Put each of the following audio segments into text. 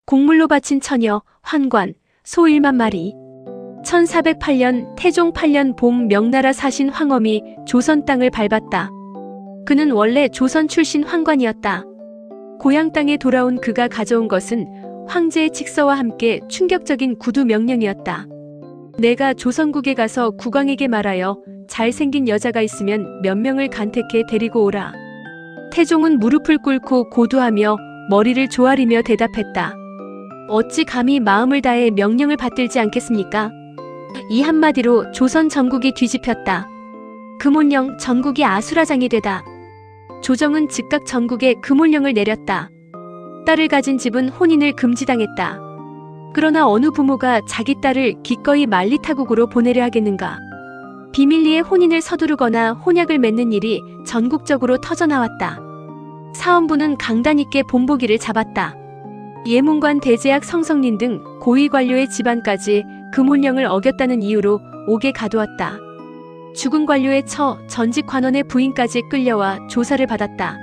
곡물로 바친 처녀, 환관, 소 1만 마리. 1408년 태종 8년 봄 명나라 사신 황엄이 조선 땅을 밟았다. 그는 원래 조선 출신 환관이었다. 고향 땅에 돌아온 그가 가져온 것은 황제의 직서와 함께 충격적인 구두 명령이었다. 내가 조선국에 가서 국왕에게 말하여 잘생긴 여자가 있으면 몇 명을 간택해 데리고 오라. 태종은 무릎을 꿇고 고두하며 머리를 조아리며 대답했다. 어찌 감히 마음을 다해 명령을 받들지 않겠습니까? 이 한마디로 조선 전국이 뒤집혔다. 금혼령 전국이 아수라장이 되다. 조정은 즉각 전국에 금혼령을 내렸다. 딸을 가진 집은 혼인을 금지당했다. 그러나 어느 부모가 자기 딸을 기꺼이 만리타국으로 보내려 하겠는가? 비밀리에 혼인을 서두르거나 혼약을 맺는 일이 전국적으로 터져나왔다. 사원부는 강단 있게 본보기를 잡았다. 예문관 대제학 성성린 등 고위 관료의 집안까지 금혼령을 어겼다는 이유로 옥에 가두었다. 죽은 관료의 처, 전직 관원의 부인까지 끌려와 조사를 받았다.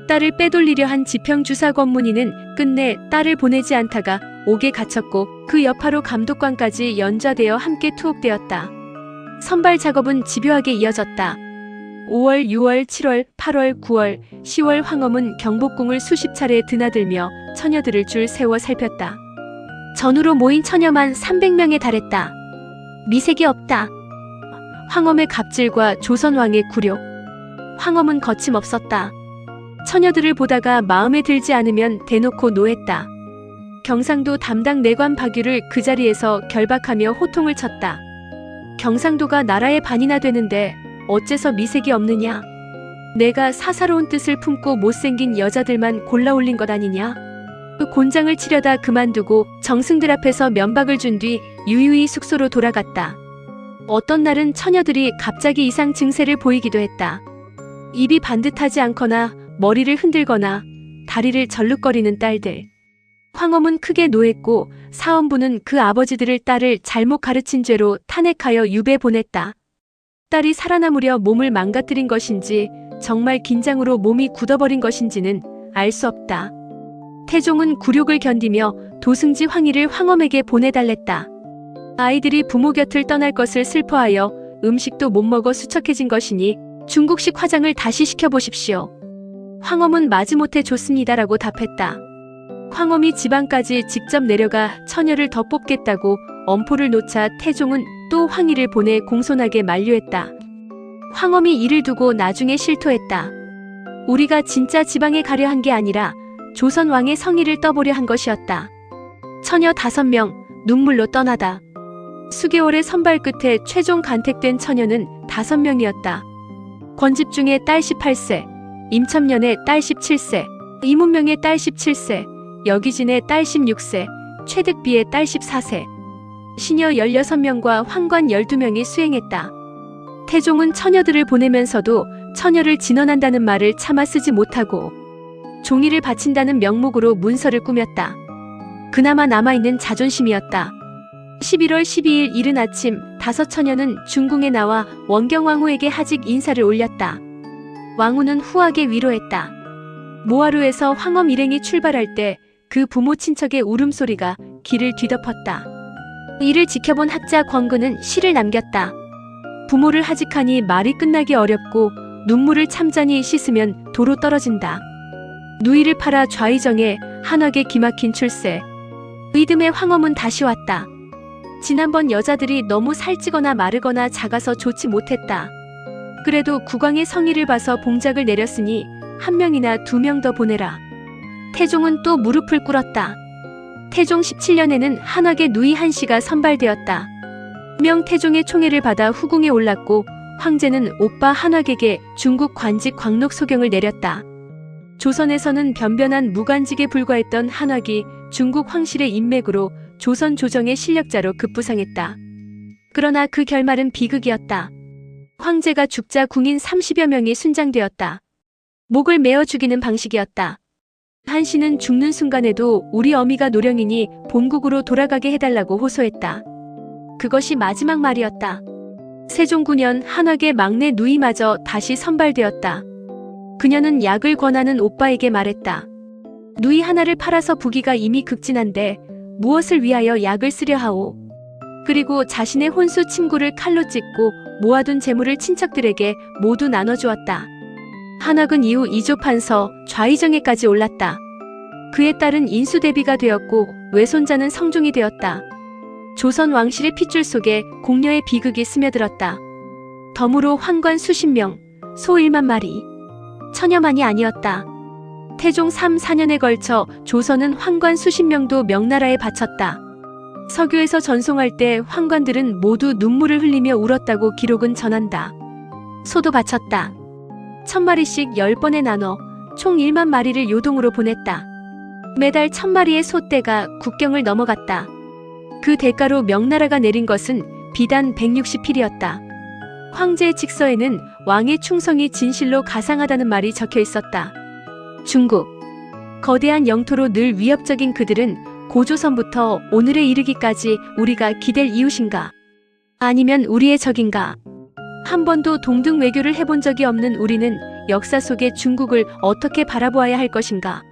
딸을 빼돌리려 한 지평주사 권문희는 끝내 딸을 보내지 않다가 옥에 갇혔고 그 여파로 감독관까지 연좌되어 함께 투옥되었다. 선발 작업은 집요하게 이어졌다. 5월, 6월, 7월, 8월, 9월, 10월 황엄은 경복궁을 수십 차례 드나들며 처녀들을 줄 세워 살폈다. 전후로 모인 처녀만 300명에 달했다. 미색이 없다. 황엄의 갑질과 조선왕의 굴욕. 황엄은 거침없었다. 처녀들을 보다가 마음에 들지 않으면 대놓고 노했다. 경상도 담당 내관 박유를 그 자리에서 결박하며 호통을 쳤다. 경상도가 나라의 반이나 되는데 어째서 미색이 없느냐? 내가 사사로운 뜻을 품고 못생긴 여자들만 골라 올린 것 아니냐? 그 곤장을 치려다 그만두고 정승들 앞에서 면박을 준 뒤 유유히 숙소로 돌아갔다. 어떤 날은 처녀들이 갑자기 이상 증세를 보이기도 했다. 입이 반듯하지 않거나 머리를 흔들거나 다리를 절룩거리는 딸들. 황엄은 크게 노했고 사원부는 그 아버지들을 딸을 잘못 가르친 죄로 탄핵하여 유배 보냈다. 딸이 살아남으려 몸을 망가뜨린 것인지 정말 긴장으로 몸이 굳어버린 것인지는 알 수 없다. 태종은 굴욕을 견디며 도승지 황희를 황엄에게 보내달랬다. 아이들이 부모 곁을 떠날 것을 슬퍼하여 음식도 못 먹어 수척해진 것이니 중국식 화장을 다시 시켜보십시오. 황엄은 마지못해 좋습니다라고 답했다. 황엄이 지방까지 직접 내려가 처녀를 더 뽑겠다고 엄포를 놓자 태종은 또 황희를 보내 공손하게 만류했다. 황엄이 이를 두고 나중에 실토했다. 우리가 진짜 지방에 가려 한 게 아니라 조선 왕의 성의를 떠보려 한 것이었다. 처녀 5명, 눈물로 떠나다. 수개월의 선발 끝에 최종 간택된 처녀는 5명이었다. 권집중의 딸 18세, 임첨년의 딸 17세, 이문명의 딸 17세, 여기진의 딸 16세, 최득비의 딸 14세. 시녀 16명과 황관 12명이 수행했다. 태종은 처녀들을 보내면서도 처녀를 진언한다는 말을 차마 쓰지 못하고 종이를 바친다는 명목으로 문서를 꾸몄다. 그나마 남아있는 자존심이었다. 11월 12일 이른 아침 5처녀는 중궁에 나와 원경왕후에게 하직 인사를 올렸다. 왕후는 후하게 위로했다. 모하루에서 황엄 일행이 출발할 때 그 부모 친척의 울음소리가 길을 뒤덮었다. 이를 지켜본 학자 권근은 시를 남겼다. 부모를 하직하니 말이 끝나기 어렵고 눈물을 참잔히 씻으면 도로 떨어진다. 누이를 팔아 좌의정에 한학의 기막힌 출세. 의듬의 황엄은 다시 왔다. 지난번 여자들이 너무 살찌거나 마르거나 작아서 좋지 못했다. 그래도 국왕의 성의를 봐서 봉작을 내렸으니 1명이나 2명 더 보내라. 태종은 또 무릎을 꿇었다. 태종 17년에는 한학의 누이 한씨가 선발되었다. 명태종의 총애를 받아 후궁에 올랐고 황제는 오빠 한학에게 중국 관직 광록 소경을 내렸다. 조선에서는 변변한 무관직에 불과했던 한학이 중국 황실의 인맥으로 조선 조정의 실력자로 급부상했다. 그러나 그 결말은 비극이었다. 황제가 죽자 궁인 30여 명이 순장되었다. 목을 메어 죽이는 방식이었다. 한씨는 죽는 순간에도 우리 어미가 노령이니 본국으로 돌아가게 해달라고 호소했다. 그것이 마지막 말이었다. 세종 9년 한학의 막내 누이마저 다시 선발되었다. 그녀는 약을 권하는 오빠에게 말했다. 누이 하나를 팔아서 부귀가 이미 극진한데 무엇을 위하여 약을 쓰려 하오. 그리고 자신의 혼수 친구를 칼로 찢고 모아둔 재물을 친척들에게 모두 나눠주었다. 한학은 이후 이조판서 좌의정에까지 올랐다. 그의 딸은 인수대비가 되었고 외손자는 성종이 되었다. 조선 왕실의 핏줄 속에 공녀의 비극이 스며들었다. 덤으로 환관 수십 명, 소 1만 마리. 천여만이 아니었다. 태종 3, 4년에 걸쳐 조선은 환관 수십 명도 명나라에 바쳤다. 서교에서 전송할 때 환관들은 모두 눈물을 흘리며 울었다고 기록은 전한다. 소도 바쳤다. 1000마리씩 10번에 나눠 총 1만 마리를 요동으로 보냈다. 매달 1000마리의 소떼가 국경을 넘어갔다. 그 대가로 명나라가 내린 것은 비단 160필이었다. 황제의 직서에는 왕의 충성이 진실로 가상하다는 말이 적혀 있었다. 중국. 거대한 영토로 늘 위협적인 그들은 고조선부터 오늘에 이르기까지 우리가 기댈 이웃인가? 아니면 우리의 적인가? 한 번도 동등 외교를 해본 적이 없는 우리는 역사 속의 중국을 어떻게 바라보아야 할 것인가?